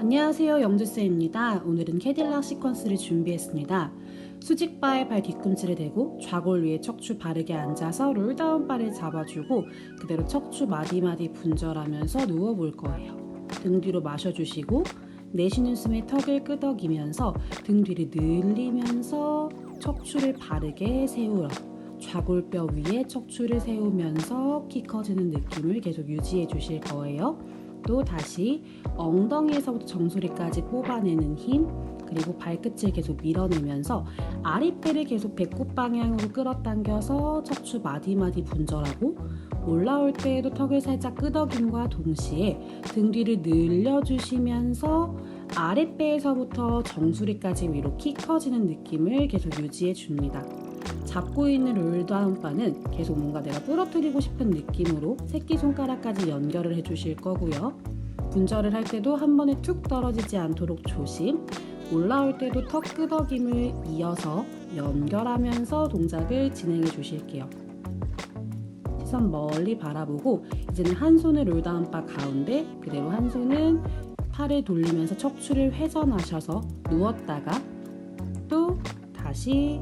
안녕하세요, 영주쌤입니다. 오늘은 캐딜락 시퀀스를 준비했습니다. 수직바에 발 뒤꿈치를 대고 좌골 위에 척추 바르게 앉아서 롤다운 바를 잡아주고 그대로 척추 마디마디 분절하면서 누워볼 거예요. 등 뒤로 마셔주시고 내쉬는 숨에 턱을 끄덕이면서 등 뒤를 늘리면서 척추를 바르게 세우러 좌골뼈 위에 척추를 세우면서 키 커지는 느낌을 계속 유지해 주실 거예요. 또 다시 엉덩이에서부터 정수리까지 뽑아내는 힘, 그리고 발끝을 계속 밀어내면서 아랫배를 계속 배꼽 방향으로 끌어당겨서 척추 마디마디 분절하고 올라올 때에도 턱을 살짝 끄덕임과 동시에 등 뒤를 늘려주시면서 아랫배에서부터 정수리까지 위로 키 커지는 느낌을 계속 유지해 줍니다. 잡고 있는 롤다운 바는 계속 뭔가 내가 부러뜨리고 싶은 느낌으로 새끼손가락까지 연결을 해주실 거고요. 분절을 할 때도 한 번에 툭 떨어지지 않도록 조심. 올라올 때도 턱 끄덕임을 이어서 연결하면서 동작을 진행해 주실게요. 시선 멀리 바라보고 이제는 한 손을 롤다운 바 가운데, 그대로 한 손은 팔을 돌리면서 척추를 회전하셔서 누웠다가 또 다시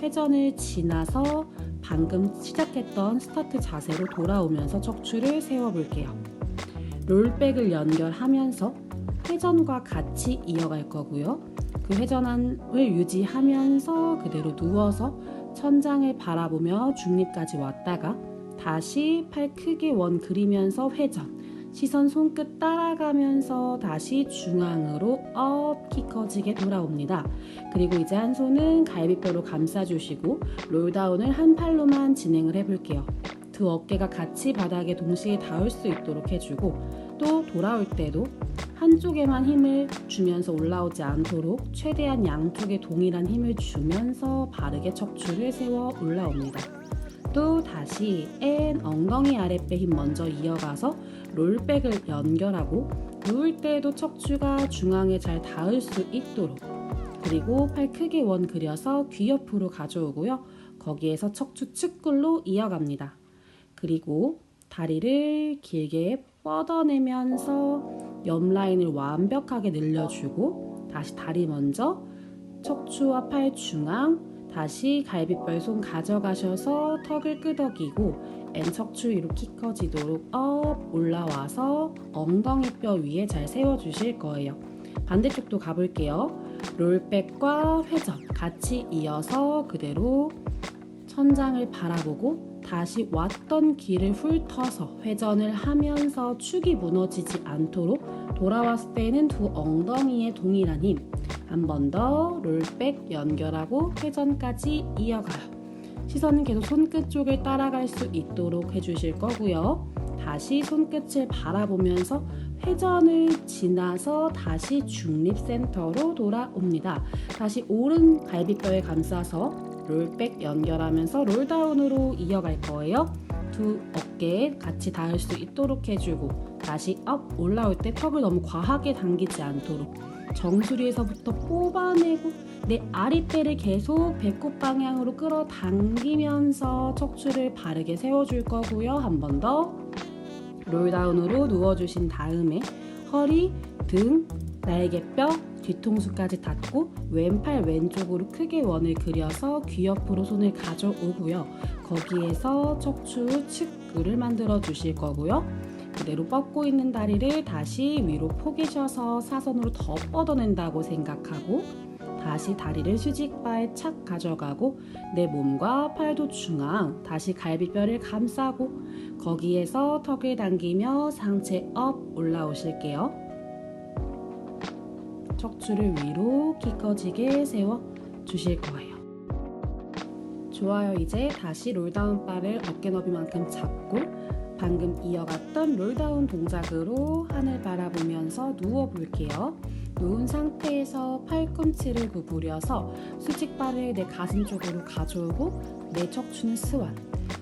회전을 지나서 방금 시작했던 스타트 자세로 돌아오면서 척추를 세워볼게요. 롤백을 연결하면서 회전과 같이 이어갈 거고요. 그 회전을 유지하면서 그대로 누워서 천장을 바라보며 중립까지 왔다가 다시 팔 크게 원 그리면서 회전, 시선 손끝 따라가면서 다시 중앙으로 업, 키 커지게 돌아옵니다. 그리고 이제 한 손은 갈비뼈로 감싸주시고 롤다운을 한 팔로만 진행을 해볼게요. 두 어깨가 같이 바닥에 동시에 닿을 수 있도록 해주고 또 돌아올 때도 한쪽에만 힘을 주면서 올라오지 않도록 최대한 양쪽에 동일한 힘을 주면서 바르게 척추를 세워 올라옵니다. 또 다시 엉덩이 아랫배 힘 먼저 이어가서 롤백을 연결하고 누울 때에도 척추가 중앙에 잘 닿을 수 있도록, 그리고 팔 크게 원 그려서 귀 옆으로 가져오고요. 거기에서 척추 측굴로 이어갑니다. 그리고 다리를 길게 뻗어내면서 옆라인을 완벽하게 늘려주고 다시 다리 먼저 척추와 팔 중앙, 다시 갈비뼈에 손 가져가셔서 턱을 끄덕이고 척추 위로 키 커지도록 업 올라와서 엉덩이뼈 위에 잘 세워주실 거예요. 반대쪽도 가볼게요. 롤백과 회전 같이 이어서 그대로 천장을 바라보고 다시 왔던 길을 훑어서 회전을 하면서 축이 무너지지 않도록 돌아왔을 때는 두 엉덩이에 동일한 힘, 한 번 더 롤백 연결하고 회전까지 이어가요. 시선은 계속 손끝 쪽을 따라갈 수 있도록 해주실 거고요. 다시 손끝을 바라보면서 회전을 지나서 다시 중립센터로 돌아옵니다. 다시 오른 갈비뼈에 감싸서 롤백 연결하면서 롤다운으로 이어갈 거예요. 두 어깨 같이 닿을 수 있도록 해주고 다시 업 올라올 때 턱을 너무 과하게 당기지 않도록 정수리에서부터 뽑아내고 내 아랫배를 계속 배꼽 방향으로 끌어당기면서 척추를 바르게 세워줄 거고요. 한 번 더 롤다운으로 누워주신 다음에 허리, 등, 날개뼈, 뒤통수까지 닿고 왼팔 왼쪽으로 크게 원을 그려서 귀 옆으로 손을 가져오고요. 거기에서 척추 측구를 만들어 주실 거고요. 그대로 뻗고 있는 다리를 다시 위로 포개셔서 사선으로 더 뻗어낸다고 생각하고 다시 다리를 수직바에 착 가져가고 내 몸과 팔도 중앙, 다시 갈비뼈를 감싸고 거기에서 턱을 당기며 상체 업 올라오실게요. 척추를 위로 키 커지게 세워 주실 거예요. 좋아요. 이제 다시 롤다운 바를 어깨 너비만큼 잡고 방금 이어갔던 롤다운 동작으로 하늘 바라보면서 누워볼게요. 누운 상태에서 팔꿈치를 구부려서 수직바를 내 가슴 쪽으로 가져오고 내 척추는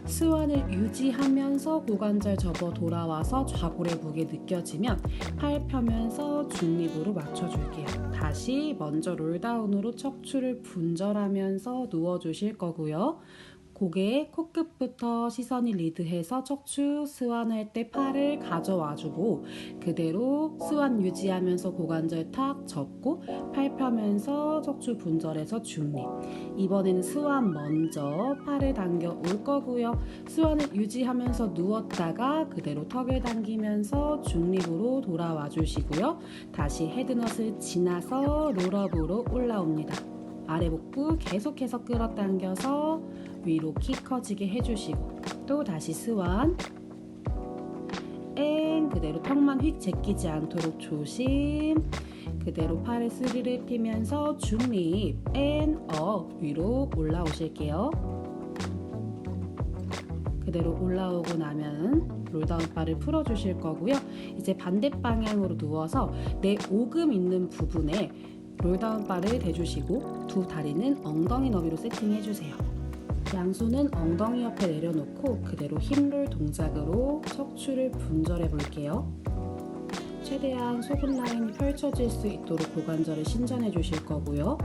스완을 유지하면서 고관절 접어 돌아와서 좌골의 무게 느껴지면 팔 펴면서 중립으로 맞춰줄게요. 다시 먼저 롤다운으로 척추를 분절하면서 누워주실 거고요. 고개 코끝부터 시선이 리드해서 척추 스완할 때 팔을 가져와주고 그대로 스완 유지하면서 고관절 탁 접고 팔 펴면서 척추 분절해서 중립. 이번에는 스완 먼저 팔을 당겨 올 거고요. 스완을 유지하면서 누웠다가 그대로 턱을 당기면서 중립으로 돌아와 주시고요. 다시 헤드넛을 지나서 롤업으로 올라옵니다. 아래 복부 계속해서 끌어당겨서 위로 키 커지게 해주시고 또 다시 스완 앤 그대로 턱만 휙 제끼지 않도록 조심. 그대로 팔을 스리를 피면서 중립 앤 업 위로 올라오실게요. 그대로 올라오고 나면 롤다운 바를 풀어주실 거고요. 이제 반대 방향으로 누워서 내 오금 있는 부분에 롤다운 바를 대주시고 두 다리는 엉덩이 너비로 세팅해주세요. 양손은 엉덩이 옆에 내려놓고 그대로 힙롤 동작으로 척추를 분절해 볼게요. 최대한 소금 라인이 펼쳐질 수 있도록 고관절을 신전해 주실 거고요.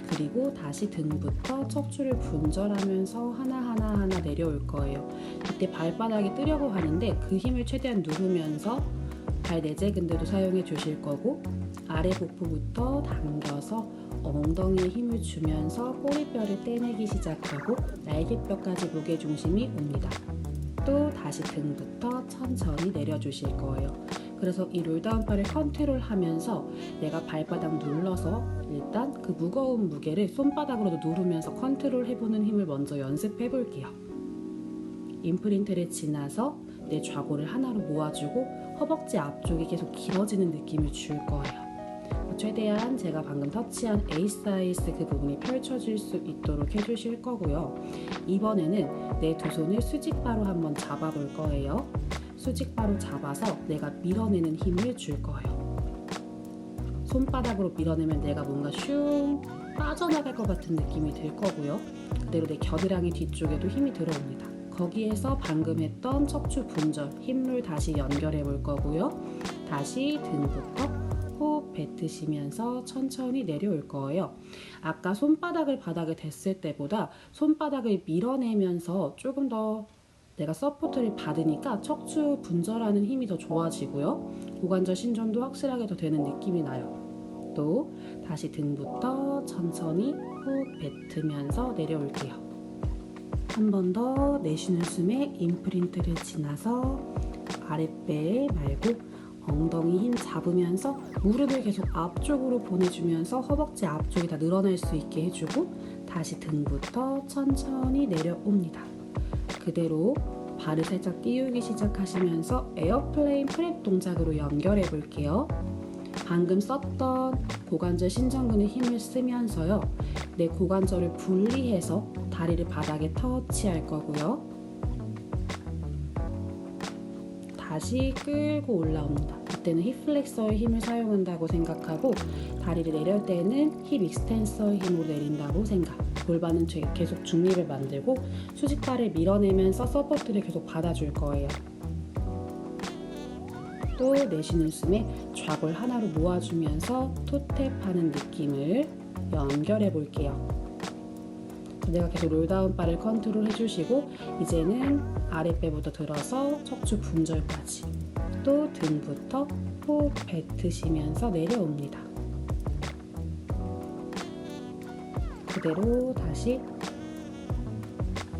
그리고 다시 등부터 척추를 분절하면서 하나하나 내려올 거예요. 이때 발바닥이 뜨려고 하는데 그 힘을 최대한 누르면서 발 내재근대도 사용해 주실 거고 아래 복부부터 당겨서 엉덩이에 힘을 주면서 꼬리뼈를 떼내기 시작하고 날개뼈까지 무게중심이 옵니다. 또 다시 등부터 천천히 내려주실 거예요. 그래서 이 롤다운바를 컨트롤하면서 내가 발바닥 눌러서 일단 그 무거운 무게를 손바닥으로도 누르면서 컨트롤해보는 힘을 먼저 연습해볼게요. 임프린트를 지나서 내 좌골을 하나로 모아주고 허벅지 앞쪽이 계속 길어지는 느낌을 줄 거예요. 최대한 제가 방금 터치한 에이사이스 그 부분이 펼쳐질 수 있도록 해주실 거고요. 이번에는 내 두 손을 수직바로 한번 잡아볼 거예요. 수직바로 잡아서 내가 밀어내는 힘을 줄 거예요. 손바닥으로 밀어내면 내가 뭔가 슝 빠져나갈 것 같은 느낌이 들 거고요. 그대로 내 겨드랑이 뒤쪽에도 힘이 들어옵니다. 거기에서 방금 했던 척추 분절, 힘을 다시 연결해 볼 거고요. 다시 등부터 호흡 뱉으시면서 천천히 내려올 거예요. 아까 손바닥을 바닥에 댔을 때보다 손바닥을 밀어내면서 조금 더 내가 서포트를 받으니까 척추 분절하는 힘이 더 좋아지고요. 고관절 신전도 확실하게 더 되는 느낌이 나요. 또 다시 등부터 천천히 호흡 뱉으면서 내려올게요. 한 번 더 내쉬는 숨에 임프린트를 지나서 아랫배 말고 엉덩이 힘 잡으면서 무릎을 계속 앞쪽으로 보내주면서 허벅지 앞쪽이 다 늘어날 수 있게 해주고 다시 등부터 천천히 내려옵니다. 그대로 발을 살짝 띄우기 시작하시면서 에어플레인 프랩 동작으로 연결해 볼게요. 방금 썼던 고관절 신전근의 힘을 쓰면서요. 내 고관절을 분리해서 다리를 바닥에 터치할 거고요. 다시 끌고 올라옵니다. 이때는 힙 플렉서의 힘을 사용한다고 생각하고 다리를 내릴 때는 힙 익스텐서의 힘으로 내린다고 생각. 골반은 계속 중립을 만들고 수직발을 밀어내면서 서포트를 계속 받아줄 거예요. 또 내쉬는 숨에 좌골 하나로 모아주면서 토탭하는 느낌을 연결해 볼게요. 내가 계속 롤다운 바를 컨트롤 해주시고 이제는 아랫배부터 들어서 척추 분절까지 또 등부터 호흡 뱉으시면서 내려옵니다. 그대로 다시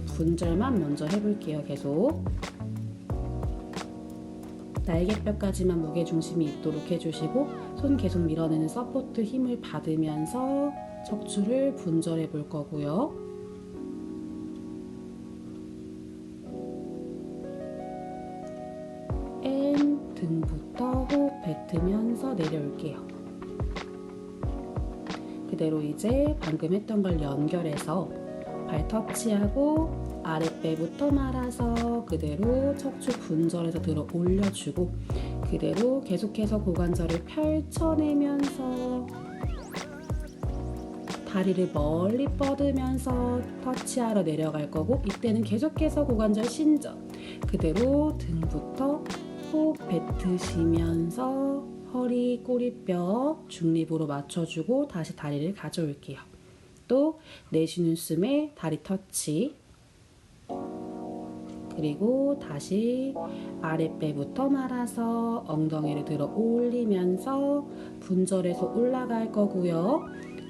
분절만 먼저 해볼게요. 계속 날개뼈까지만 무게중심이 있도록 해주시고 손 계속 밀어내는 서포트 힘을 받으면서 척추를 분절해 볼 거고요. 등부터 호흡 뱉으면서 내려올게요. 그대로 이제 방금 했던 걸 연결해서 발 터치하고 아랫배부터 말아서 그대로 척추 분절해서 들어 올려주고 그대로 계속해서 고관절을 펼쳐내면서 다리를 멀리 뻗으면서 터치하러 내려갈 거고 이때는 계속해서 고관절 신전 그대로 등부터 호흡 뱉으시면서 허리, 꼬리뼈 중립으로 맞춰주고 다시 다리를 가져올게요. 또 내쉬는 숨에 다리 터치 그리고 다시 아랫배부터 말아서 엉덩이를 들어 올리면서 분절해서 올라갈 거고요.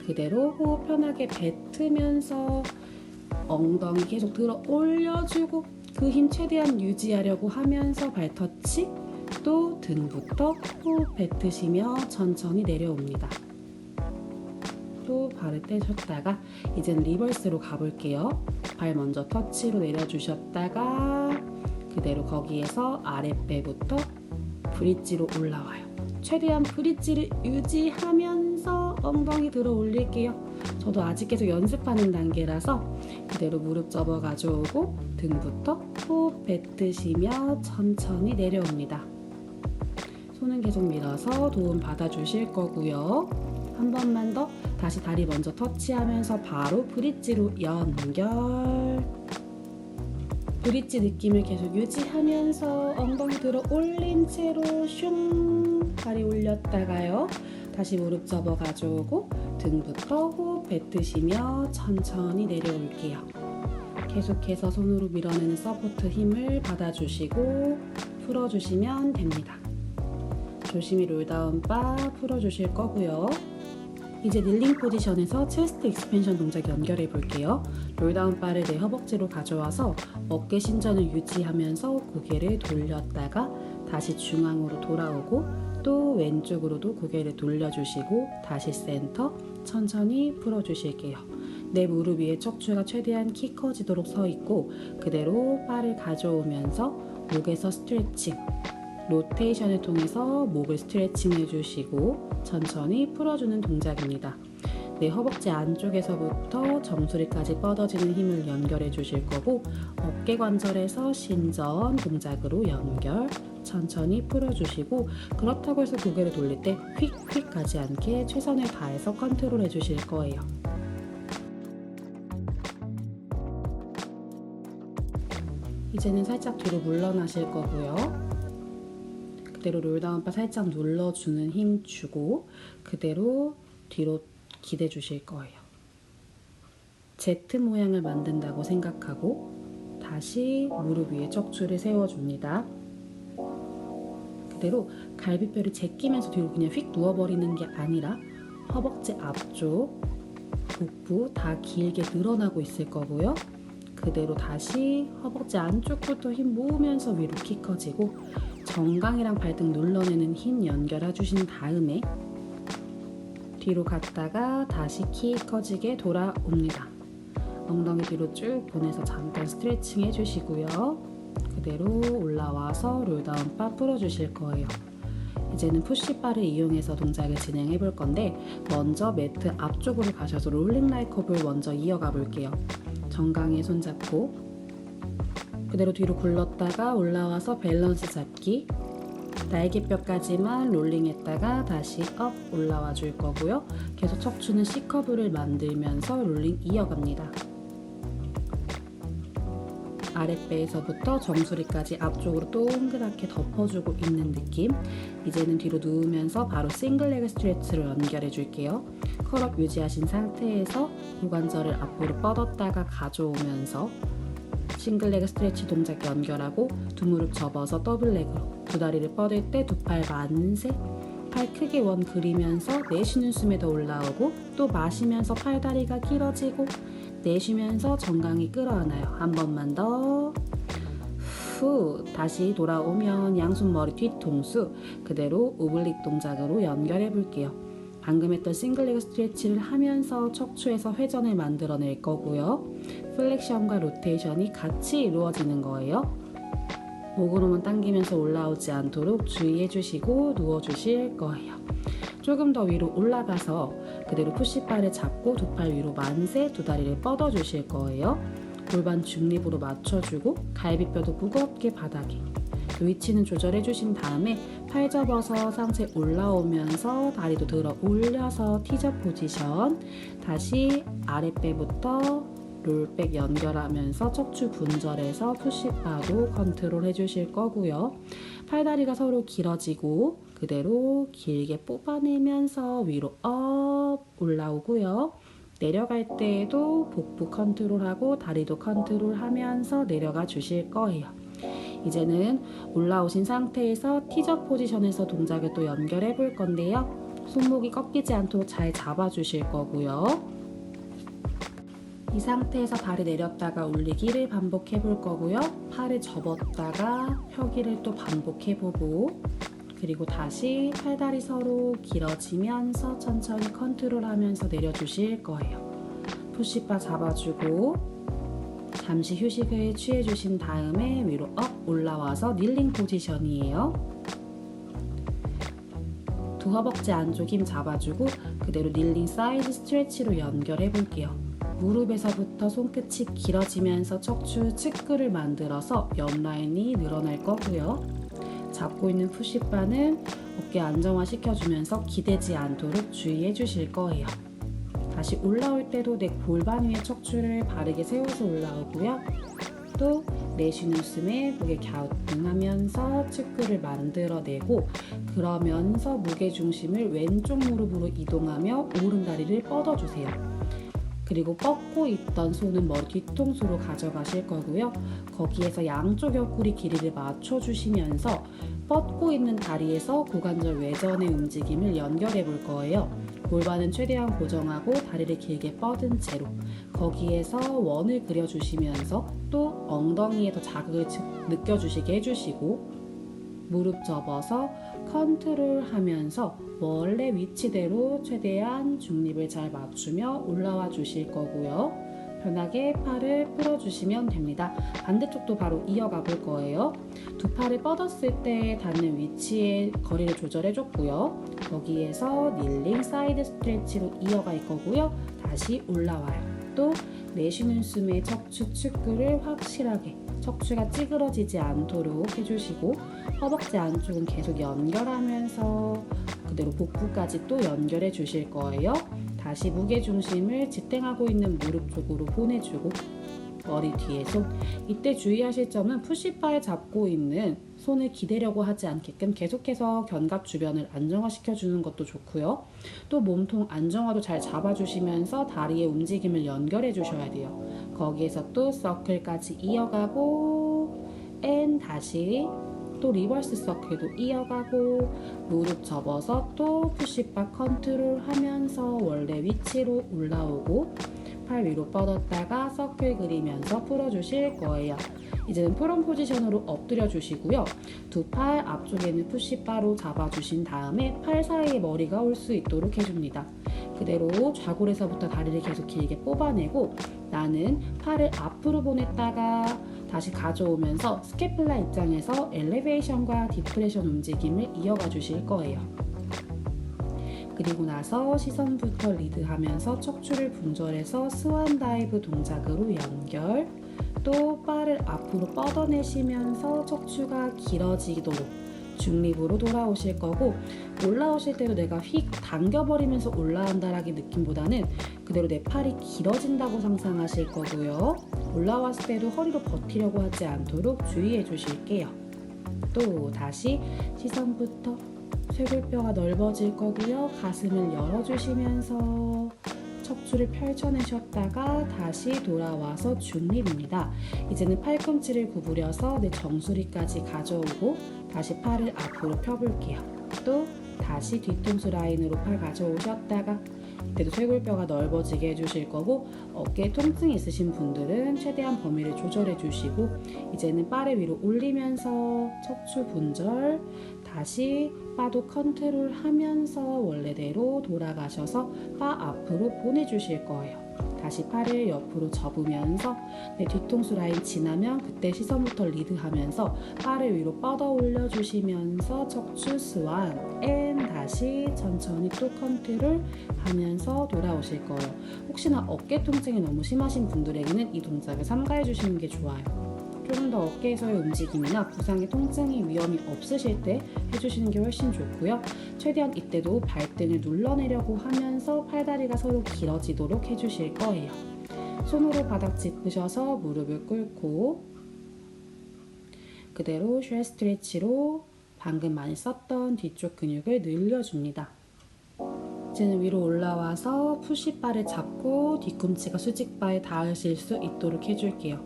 그대로 호흡 편하게 뱉으면서 엉덩이 계속 들어 올려주고 그 힘 최대한 유지하려고 하면서 발터치, 또 등부터 호흡 뱉으시며 천천히 내려옵니다. 또 발을 떼셨다가 이젠 리버스로 가볼게요. 발 먼저 터치로 내려주셨다가 그대로 거기에서 아랫배부터 브릿지로 올라와요. 최대한 브릿지를 유지하면서 엉덩이 들어 올릴게요. 저도 아직 계속 연습하는 단계라서 그대로 무릎 접어 가져오고 등부터 호흡 뱉으시며 천천히 내려옵니다. 손은 계속 밀어서 도움 받아주실 거고요. 한 번만 더 다시 다리 먼저 터치하면서 바로 브릿지로 연결. 브릿지 느낌을 계속 유지하면서 엉덩이 들어 올린 채로 슝 다리 올렸다가요. 다시 무릎 접어 가져오고 등부터 호흡 뱉으시며 천천히 내려올게요. 계속해서 손으로 밀어내는 서포트 힘을 받아주시고 풀어주시면 됩니다. 조심히 롤다운 바 풀어주실 거고요. 이제 닐링 포지션에서 체스트 익스펜션 동작 연결해 볼게요. 롤다운 바를 내 허벅지로 가져와서 어깨 신전을 유지하면서 고개를 돌렸다가 다시 중앙으로 돌아오고 또 왼쪽으로도 고개를 돌려주시고 다시 센터 천천히 풀어주실게요. 내 무릎 위에 척추가 최대한 키 커지도록 서 있고 그대로 바를 가져오면서 목에서 스트레칭, 로테이션을 통해서 목을 스트레칭 해주시고 천천히 풀어주는 동작입니다. 내 허벅지 안쪽에서부터 정수리까지 뻗어지는 힘을 연결해 주실 거고 어깨 관절에서 신전 동작으로 연결 천천히 풀어주시고 그렇다고 해서 고개를 돌릴 때 휙휙 가지 않게 최선을 다해서 컨트롤 해주실 거예요. 이제는 살짝 뒤로 물러나실 거고요. 그대로 롤다운바 살짝 눌러주는 힘 주고 그대로 뒤로 기대 주실 거예요. Z 모양을 만든다고 생각하고 다시 무릎 위에 척추를 세워줍니다. 그대로 갈비뼈를 제끼면서 뒤로 그냥 휙 누워버리는 게 아니라 허벅지 앞쪽, 복부 다 길게 늘어나고 있을 거고요. 그대로 다시 허벅지 안쪽부터 힘 모으면서 위로 키 커지고 정강이랑 발등 눌러내는 힘 연결해 주신 다음에 뒤로 갔다가 다시 키 커지게 돌아옵니다. 엉덩이 뒤로 쭉 보내서 잠깐 스트레칭 해주시고요. 그대로 올라와서 롤다운 바 풀어주실 거예요. 이제는 푸시바를 이용해서 동작을 진행해 볼 건데 먼저 매트 앞쪽으로 가셔서 롤링 라이컵을 먼저 이어가 볼게요. 정강에 손잡고 그대로 뒤로 굴렀다가 올라와서 밸런스 잡기, 날개뼈까지만 롤링했다가 다시 업 올라와 줄 거고요. 계속 척추는 C커브를 만들면서 롤링 이어갑니다. 아랫배에서부터 정수리까지 앞쪽으로 동그랗게 덮어주고 있는 느낌. 이제는 뒤로 누우면서 바로 싱글레그 스트레치로 연결해 줄게요. 컬업 유지하신 상태에서 고관절을 앞으로 뻗었다가 가져오면서 싱글레그 스트레치 동작 연결하고 두 무릎 접어서 더블레그로 두 다리를 뻗을 때 두 팔 만세, 팔 크게 원 그리면서 내쉬는 숨에 더 올라오고 또 마시면서 팔다리가 길어지고 내쉬면서 정강이 끌어안아요. 한 번만 더. 후. 다시 돌아오면 양손 머리 뒤통수 그대로 오블릭 동작으로 연결해 볼게요. 방금 했던 싱글레그 스트레치를 하면서 척추에서 회전을 만들어낼 거고요. 플렉션과 로테이션이 같이 이루어지는 거예요. 목으로만 당기면서 올라오지 않도록 주의해 주시고 누워 주실 거예요. 조금 더 위로 올라가서 그대로 푸시바를 잡고 두 팔 위로 만세, 두 다리를 뻗어 주실 거예요. 골반 중립으로 맞춰주고 갈비뼈도 무겁게 바닥에 위치는 조절해 주신 다음에 팔 접어서 상체 올라오면서 다리도 들어 올려서 티저 포지션, 다시 아랫배부터 롤백 연결하면서 척추 분절해서 푸시바도 컨트롤 해주실 거고요. 팔다리가 서로 길어지고 그대로 길게 뽑아내면서 위로 업 올라오고요. 내려갈 때에도 복부 컨트롤하고 다리도 컨트롤하면서 내려가 주실 거예요. 이제는 올라오신 상태에서 티저 포지션에서 동작을 또 연결해 볼 건데요. 손목이 꺾이지 않도록 잘 잡아주실 거고요. 이 상태에서 다리 내렸다가 올리기를 반복해 볼 거고요. 팔을 접었다가 펴기를 또 반복해 보고, 그리고 다시 팔다리 서로 길어지면서 천천히 컨트롤하면서 내려주실 거예요. 푸시바 잡아주고 잠시 휴식을 취해주신 다음에 위로 업 올라와서 닐링 포지션이에요. 두 허벅지 안쪽 힘 잡아주고 그대로 닐링 사이드 스트레치로 연결해 볼게요. 무릎에서부터 손끝이 길어지면서 척추 측근을 만들어서 옆 라인이 늘어날 거고요. 잡고 있는 푸시바는 어깨 안정화 시켜주면서 기대지 않도록 주의해 주실 거예요. 다시 올라올 때도 내 골반 위에 척추를 바르게 세워서 올라오고요. 또 내쉬는 숨에 목에 갸우뚱하면서 측근을 만들어내고, 그러면서 무게중심을 왼쪽 무릎으로 이동하며 오른다리를 뻗어주세요. 그리고 뻗고 있던 손은 머리 뒤통수로 가져가실 거고요. 거기에서 양쪽 옆구리 길이를 맞춰주시면서 뻗고 있는 다리에서 고관절 외전의 움직임을 연결해 볼 거예요. 골반은 최대한 고정하고 다리를 길게 뻗은 채로 거기에서 원을 그려주시면서 또 엉덩이에 더 자극을 느껴주시게 해주시고, 무릎 접어서 컨트롤하면서 원래 위치대로 최대한 중립을 잘 맞추며 올라와 주실 거고요. 편하게 팔을 풀어주시면 됩니다. 반대쪽도 바로 이어가 볼 거예요. 두 팔을 뻗었을 때 닿는 위치의 거리를 조절해 줬고요. 거기에서 닐링 사이드 스트레치로 이어갈 거고요. 다시 올라와요. 또 내쉬는 숨에 척추 측근을 확실하게, 척추가 찌그러지지 않도록 해주시고, 허벅지 안쪽은 계속 연결하면서 그대로 복부까지 또 연결해 주실 거예요. 다시 무게중심을 지탱하고 있는 무릎 쪽으로 보내주고 머리 뒤에 손. 이때 주의하실 점은 푸시바에 잡고 있는 손을 기대려고 하지 않게끔 계속해서 견갑 주변을 안정화시켜 주는 것도 좋고요. 또 몸통 안정화도 잘 잡아주시면서 다리의 움직임을 연결해 주셔야 돼요. 거기에서 또 서클까지 이어가고 다시 또 리버스 서클도 이어가고, 무릎 접어서 또 푸시바 컨트롤 하면서 원래 위치로 올라오고, 팔 위로 뻗었다가 서클 그리면서 풀어주실 거예요. 이제는 프론 포지션으로 엎드려 주시고요. 두 팔 앞쪽에 있는 푸시바로 잡아주신 다음에 팔 사이에 머리가 올 수 있도록 해줍니다. 그대로 좌골에서부터 다리를 계속 길게 뽑아내고, 나는 팔을 앞으로 보냈다가 다시 가져오면서 스캐플라 입장에서 엘리베이션과 디프레션 움직임을 이어가 주실 거예요. 그리고 나서 시선부터 리드하면서 척추를 분절해서 스완 다이브 동작으로 연결, 또 바를 앞으로 뻗어내시면서 척추가 길어지도록 중립으로 돌아오실 거고, 올라오실 때도 내가 휙 당겨버리면서 올라간다라는 느낌보다는 그대로 내 팔이 길어진다고 상상하실 거고요. 올라왔을 때도 허리로 버티려고 하지 않도록 주의해 주실게요. 또 다시 시선부터 쇄골뼈가 넓어질 거고요. 가슴을 열어주시면서 척추를 펼쳐내셨다가 다시 돌아와서 중립입니다. 이제는 팔꿈치를 구부려서 내 정수리까지 가져오고 다시 팔을 앞으로 펴볼게요. 또 다시 뒤통수 라인으로 팔 가져오셨다가 이때도 쇄골뼈가 넓어지게 해주실 거고, 어깨에 통증이 있으신 분들은 최대한 범위를 조절해 주시고, 이제는 바를 위로 올리면서 척추 분절, 다시 바도 컨트롤 하면서 원래대로 돌아가셔서 바 앞으로 보내주실 거예요. 다시 팔을 옆으로 접으면서 내 뒤통수 라인 지나면 그때 시선부터 리드하면서 팔을 위로 뻗어 올려주시면서 척추 스완 다시 천천히 또 컨트롤 하면서 돌아오실 거예요. 혹시나 어깨 통증이 너무 심하신 분들에게는 이 동작을 삼가해 주시는 게 좋아요. 좀 더 어깨에서의 움직임이나 부상의 통증이 위험이 없으실 때 해주시는 게 훨씬 좋고요. 최대한 이때도 발등을 눌러내려고 하면서 팔다리가 서로 길어지도록 해주실 거예요. 손으로 바닥 짚으셔서 무릎을 꿇고 그대로 쉘 스트레치로 방금 많이 썼던 뒤쪽 근육을 늘려줍니다. 이제는 위로 올라와서 푸시바를 잡고 뒤꿈치가 수직바에 닿으실 수 있도록 해줄게요.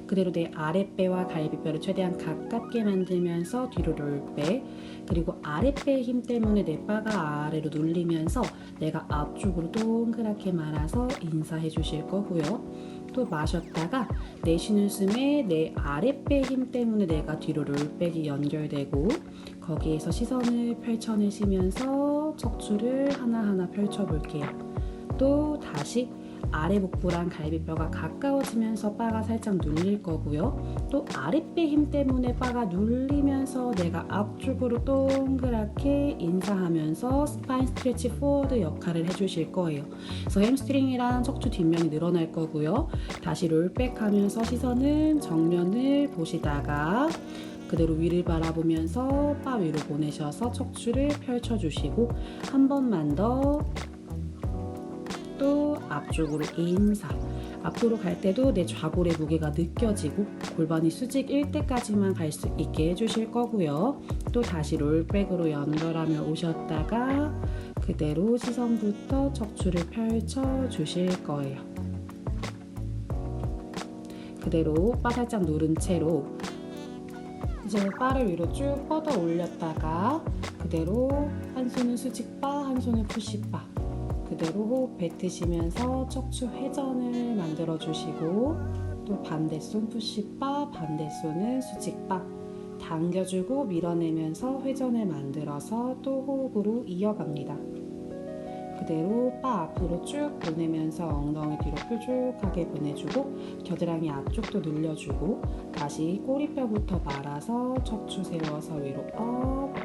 그대로 내 아랫배와 갈비뼈를 최대한 가깝게 만들면서 뒤로 롤백, 그리고 아랫배의 힘 때문에 내 바가 아래로 눌리면서 내가 앞쪽으로 동그랗게 말아서 인사해 주실 거고요. 또 마셨다가 내쉬는 숨에 내 아랫배 힘 때문에 내가 뒤로 롤백이 연결되고 거기에서 시선을 펼쳐내시면서 척추를 하나하나 펼쳐볼게요. 또 다시 아래 복부랑 갈비뼈가 가까워지면서 바가 살짝 눌릴 거고요. 또 아랫배 힘 때문에 바가 눌리면서 내가 앞쪽으로 동그랗게 인사하면서 스파인 스트레치 포워드 역할을 해주실 거예요. 그래서 햄스트링이랑 척추 뒷면이 늘어날 거고요. 다시 롤백 하면서 시선은 정면을 보시다가 그대로 위를 바라보면서 바 위로 보내셔서 척추를 펼쳐주시고 한 번만 더 또 앞쪽으로 인사. 앞으로 갈 때도 내 좌골의 무게가 느껴지고 골반이 수직일 때까지만 갈 수 있게 해주실 거고요. 또 다시 롤백으로 연결하며 오셨다가 그대로 시선부터 척추를 펼쳐 주실 거예요. 그대로 바 살짝 누른 채로 이제 바를 위로 쭉 뻗어 올렸다가 그대로 한 손은 수직바, 한 손은 푸시바. 그대로 호흡 뱉으시면서 척추 회전을 만들어 주시고 또 반대손 푸시바, 반대손은 수직바 당겨주고 밀어내면서 회전을 만들어서 또 호흡으로 이어갑니다. 그대로 바 앞으로 쭉 보내면서 엉덩이 뒤로 뾰족하게 보내주고 겨드랑이 앞쪽도 늘려주고 다시 꼬리뼈부터 말아서 척추 세워서 위로 업,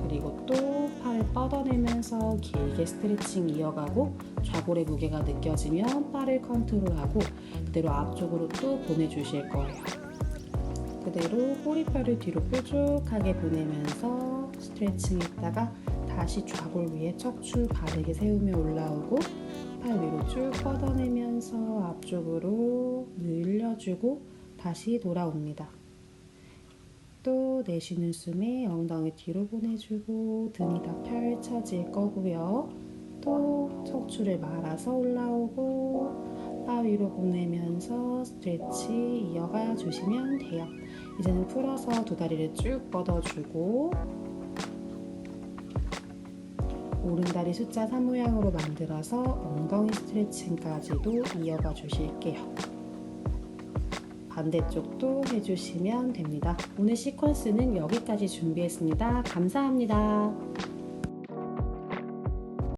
그리고 또 팔을 뻗어내면서 길게 스트레칭 이어가고 좌골의 무게가 느껴지면 팔을 컨트롤하고 그대로 앞쪽으로 또 보내주실 거예요. 그대로 꼬리뼈를 뒤로 뾰족하게 보내면서 스트레칭 했다가 다시 좌골 위에 척추 바르게 세우며 올라오고 팔 위로 쭉 뻗어내면서 앞쪽으로 늘려주고 다시 돌아옵니다. 또 내쉬는 숨에 엉덩이 뒤로 보내주고 등이 다 펼쳐질 거고요. 또 척추를 말아서 올라오고 바 위로 보내면서 스트레치 이어가 주시면 돼요. 이제는 풀어서 두 다리를 쭉 뻗어주고 오른다리 숫자 3 모양으로 만들어서 엉덩이 스트레칭까지도 이어가 주실게요. 반대쪽도 해주시면 됩니다. 오늘 시퀀스는 여기까지 준비했습니다. 감사합니다.